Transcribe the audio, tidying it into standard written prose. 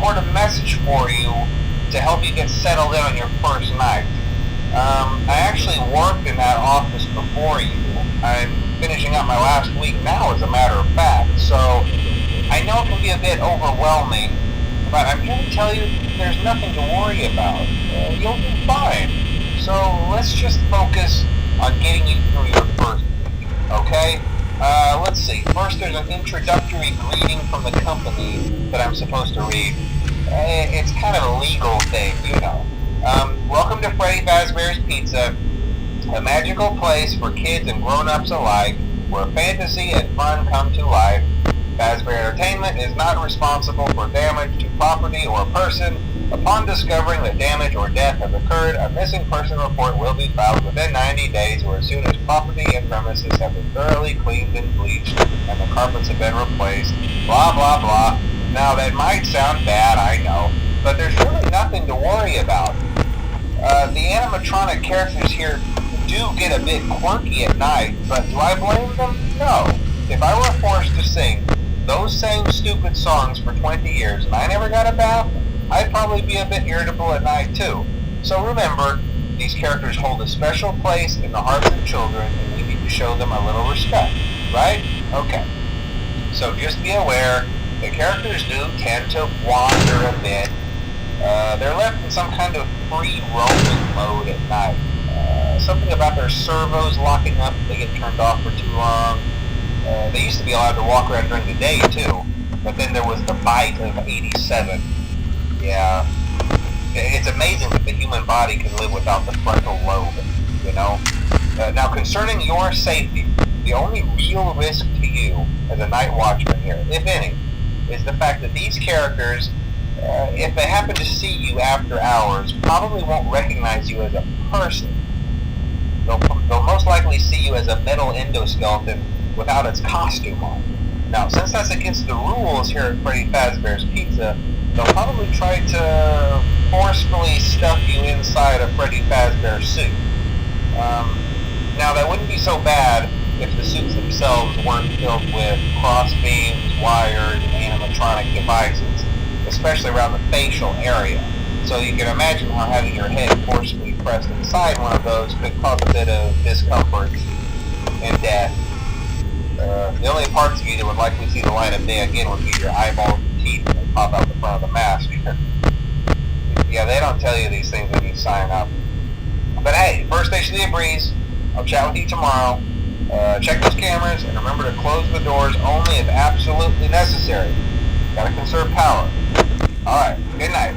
record a message for you to help you get settled in on your first night. I actually worked in that office before you. I'm finishing up my last week now, as a matter of fact, so I know it can be a bit overwhelming, but I'm here to tell you there's nothing to worry about. You'll be fine. So let's just focus on getting you through your first week, okay? Let's see. First, there's an introductory greeting from the company that I'm supposed to read. It's kind of a legal thing, you know. Welcome to Freddy Fazbear's Pizza, a magical place for kids and grown-ups alike, where fantasy and fun come to life. Fazbear Entertainment is not responsible for damage to property or person. Upon discovering that damage or death has occurred, a missing person report will be filed within 90 days or as soon as property and premises have been thoroughly cleaned and bleached and the carpets have been replaced. Blah, blah, blah. Now, that might sound bad, I know, but there's really nothing to worry about. The animatronic characters here do get a bit quirky at night, but do I blame them? No. If I were forced to sing those same stupid songs for 20 years and I never got a bath, I'd probably be a bit irritable at night too. So remember, these characters hold a special place in the hearts of children and we need to show them a little respect, right? Okay. So just be aware, the characters do tend to wander a bit. They're left in some kind of free roaming mode at night. Something about their servos locking up if they get turned off for too long. They used to be allowed to walk around during the day too, but then there was the bite of 87. Yeah, it's amazing that the human body can live without the frontal lobe, you know? Now, concerning your safety, the only real risk to you as a night watchman here, if any, is the fact that these characters, if they happen to see you after hours, probably won't recognize you as a person. They'll most likely see you as a metal endoskeleton without its costume on. Now, since that's against the rules here at Freddy Fazbear's Pizza, they'll probably try to forcefully stuff you inside a Freddy Fazbear suit. Now, that wouldn't be so bad if the suits themselves weren't filled with cross beams, wires, and animatronic devices, especially around the facial area. So you can imagine how having your head forcefully pressed inside one of those could cause a bit of discomfort and death. The only parts of you that would likely see the light of day again would be your eyeballs and teeth when they pop out the front of the mask. Yeah, they don't tell you these things when you sign up. But hey, first station of the breeze. I'll chat with you tomorrow. Check those cameras and remember to close the doors only if absolutely necessary. Gotta conserve power. Alright, good night.